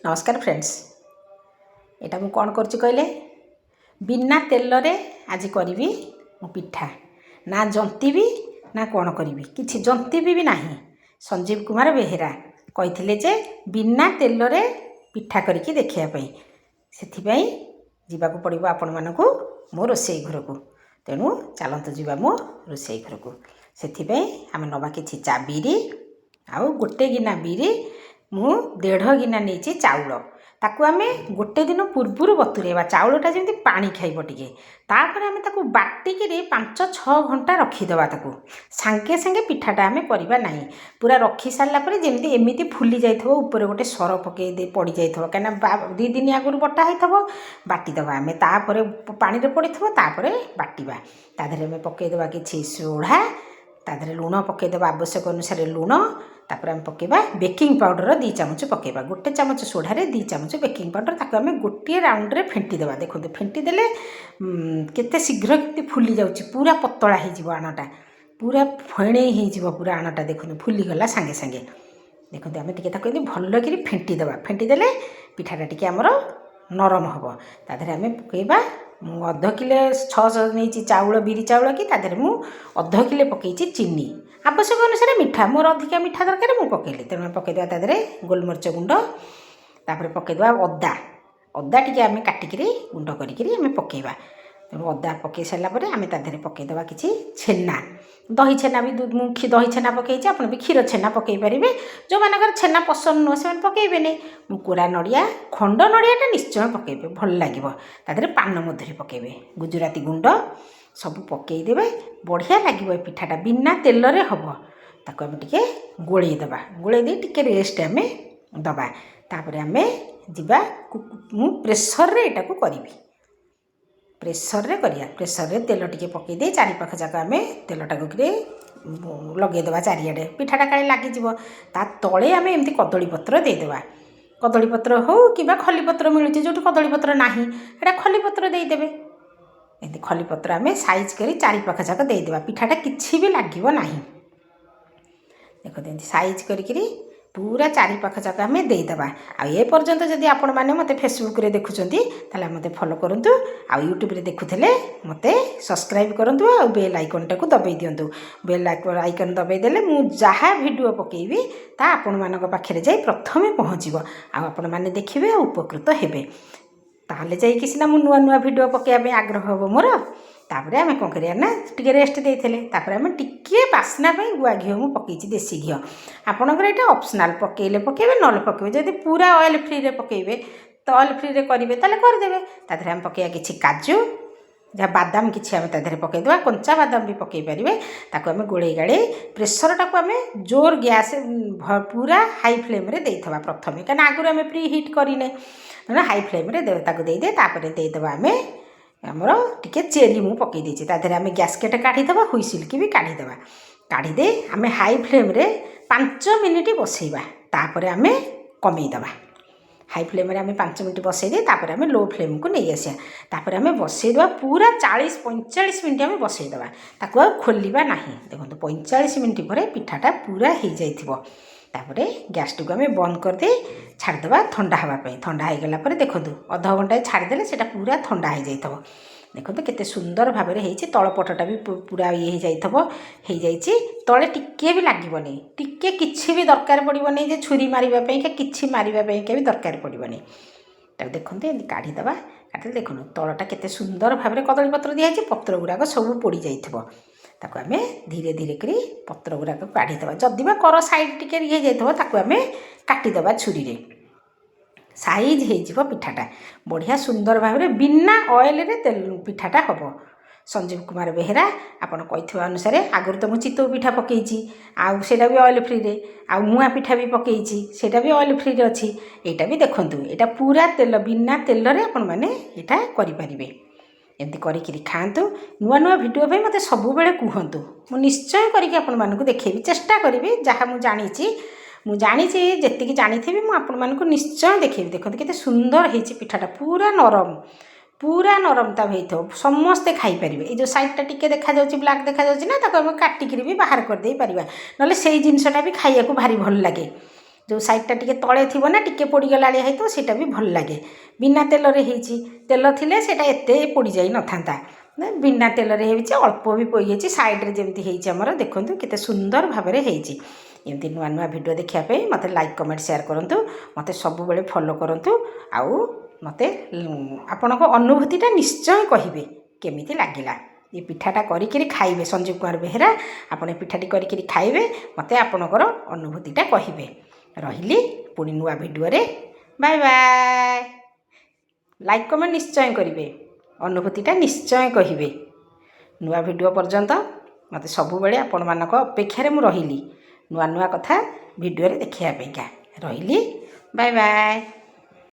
नमस्कार फ्रेंड्स, एटा मु कौन कर कहले बिना तेल रे आज करी मु पिठा ना जंतीबी ना कौन करी कि जंतीबी भी नहीं। संजीव कुमार बेहेरा कही जे बिना तेल रे पिठा करके देखापी से जावाक पड़ो आपण मानक मो रोसई घर को। तेणु चलतु जा मो रोसई घर को। से आम नवा कि चा बिरी आउ गोटे गिना बिरी मु 1.5 गिना नहीं चाउल ताकू आम गोटे दिन पूर्वर बतुरेबा चाउलटा जमी पानी खाइब टे तापर आम ताकू बाटिकी 5-6 घंटा रखीदबा ताकू सांगे सांगे पिठाटा आम करवा ना पूरा रखी सारापर जमी एमती फुली जाइए ऊपर गोटे सर पकई दे पड़ जाइए कहीं 2 दिन आगुरी बटा हो बाटिदबा आम तापर पानी पड़ी तापर बाटिबा तादेह आम पकईदबा कि सोढ़ा तादेह लुण पकईदबा आवश्यक अनुसार लुण तापर आम पकेबा बेकिंग पाउडर 2 चामच पकेबा गोटे चामच सोढ़ारे 2 चामच बेकिंग पाउडर ताको आम गोटे राउंड रे फेंटी देबा। देखो फेंटी देले केते शीघ्र केते फुली जाउची पूरा पतला हो जिवो आणाटा पूरा फेणे हो जिवो पूरा आणाटा देखो फुली गला सांगे सांगे देखो आम टिके ताको भल कि फेंटी देबा फेंटी देले पिठाटा टिके हमर नरम हम तादेह आम पकेबा 1/2 किलो 600 नहीं चाउल बिरी चाउल कि तादेह मु 1/2 किलो पकई चीनी आवश्यक अनुसार मीठा मोर अधिका मीठा दरकार मुझे पकईली तेणु पकईदे तादेह गोलमरीच गुंड तापर पकईदे अदा अदा टी आम काटिक गुंड करें पकईबा। तेणु अदा पकई सारापर आम तादेह पकईदे कि छेना दही छेना भी दही छेना पकई आप क्षीर छेना पकई पारे जो मानकर छेना पसंद नुह से पकईबे नहीं कोरा नड़िया खंड नड़ियाटा निश्चय पकईबे भल लगे तादेह पान मधुरी पकईबे गुजराती गुंड सब पकईदेवे बढ़िया लगे पिठाटा बिना तेल रे हम ताको आम टिके गोलैदेबा गोलैदे टिके रेस्ट आम दबा तापर आम जीवा मु प्रेसर रे एटा को करी प्रेसर रे करिया प्रेसर रे तेल टिके पकईदे चारि पाख जाक आम तेलटा को लगेदेबा चारिआडे पिठाटा काले लगिଯିବ ता तले आम एमती कदली पत्र देदेबा कदली पत्र हो कि खली पत्र मिलूँ जो कदली पत्र नाही एटा खली पत्र देदेबे एमती खली पत्र आम साइज करी चारि पाख जाक देदेबा पिठाटा किछि भी लागिबो नाही। देखो एमती साइज करी पूरा चारि पाख जाक आम देदेबा आ ए पर्यंत जदि आपण माने मते फेसबुक रे देखुचंती ताले मते फॉलो करंतु आ यूट्यूब रे देखुथले मते सब्सक्राइब करंतु आ बेल आइकन टाको दबाई दियंतु बेल आइकन दबाई देले मु जहा वीडियो पकेइबी ता आपण मानक पाखरे जाई प्रथमे पहुँचीबो आ आपण माने देखिबे आ उपकृत हेबे ताहले जाई कि सिना मु नुआ नुआ वीडियो पकेइबे आग्रह हो मोर। तापर आम कौन करिया ना टिके रेस्ट देते तापर आम टिके बास्ना गुआ घी मु पकई देसी घी आपणकर यहाँ ऑप्शनल पकेले पकेबे नल पकेबे जदि पूरा ऑयल फ्री रे पकेबे तो ऑयल फ्री रे करेंगे ताले करदेवे तादेह आम पकईया कि काजू जहाँ बादाम किसी आम तादेह पकईदेवा कंचा बादाम भी पकई पारे ताको आम गोड़े गाड़े प्रेसर टाक आम जोर गैस पूरा हाई फ्लेम रे देइथबा प्रथमे कहीं आगुरी आम प्री हिट करें हाई फ्लेम रे देदे तापर देदेबा आम आमर टिके चेरी मु पकई देछि तादेह आम गैसकेट काढ़ीदेवा हुइसिल की भी काढ़ीदेवा काढ़ीदे आम हाई फ्लेम रे 5 मिनिट बसैबा तापर आम कमेदेवा हाई फ्लेम रे आम 5 मिनिट बसैदे तापर आम लो फ्लेम को नहीं आसिया तापर आम बसैदेवा पूरा 40-45 मिनिट आम बसैदेवा ताको आ खोलिबा नाही। देखो 45 मिनिट पर पिठाटा पूरा हो जाइथिबो तापर गैस टी आम बंद करदे छाड़देवा ठंडा हाँवाई ठंडा हो गला देखो अध घंटा छाड़देले से पूरा ठंडा हो जाइए देखो केते सुंदर भाव में होती तलपटटा भी पूरा ये हो जाइए तले टिके भी लगनी टिके किसी भी दरकार पड़ोनी जे छुरी मारे कि मारे भी दरकार पड़ोनी देखते एमती काढ़ीदे काढ़ी देखो तलटा केते सुंदर भाव में कदली पत्र दिखाई पत्र गुड़ाक सब पोड़ जाइए ताको आम धीरे धीरे करी पत्र गुड़ाक काढ़ीदे जदि कर साइड टिके ये जाइए आम काटिदबा छुरी रे साइज हो पिठाटा बढ़िया सुंदर भाव में बिना ऑयल रे तेल पिठाटा हम। संजीव कुमार बेहेरा आपन कही अनुसार आगुरी तो मुझे चितौ पिठा पकईची आउटा भी ऑयल फ्री रे आ मुआ पिठा भी पकईची सेटा भी ऑयल फ्री रे अच्छी एटा भी देखंतु एटा पूरा तेल बिना तेल रे आपण माने एटा करि परिबे एमती करी खातु नुआ नुआ वीडियो पे मते सब बेले कहतु मु निश्चय करके आपण मानकु देखेबी चेष्टा करी जहाँ मु जानी जी जानी मुझे निश्चय देखेबी। देखो केते सुंदर होती पिठाटा पूरा नरम ता हो समस्ते खाईपर ये जो साइडटा टिके देखा ब्लाक देखा ना ताको काटिक भी बाहर कर दे पारिबा नले सेही जिनसटा भी खाइया को भारी भल लगे जो साइडटा टिके तले थिबो ना टिके पोड़ीगला होइतो सेटा भी भल लगे बिना तेलरे ହେଇଛି तेल थिले सेटा एते पोड़ी जाई न थांता बिना तेलरे ହେଇଛି अल्प भी पोई ହେଇଛି साइड रे जेमती ହେଇଛି हमर देखंतु केते सुंदर भाबरे ହେଇଛି एमती नुआ नुआ वीडियो देखिया पे मते लाइक कमेंट शेयर करंतु मते सब बेले फॉलो करंतु आउ मते आपनको अनुभूतिटा निश्चय कहिबे केमिति लागिला ये पिठाटा करिकिरी खाइबे संजीव कुमार बेहेरा आपने पिठाटी करिकिरी खाइबे मते आपनकर अनुभूतिटा कहिबे रहिली पुणी नुआ वीडियो रे बाय बाय लाइक कमेंट निश्चय करिबे अनुभूतिटा निश्चय कहिबे नुआ वीडियो पर्यंत मते सब बेले आपण मानक अपेक्षा रे मु रहिली नुआ नुआ कथा वीडियो रे देखिया पेका रहिली बाय बाय।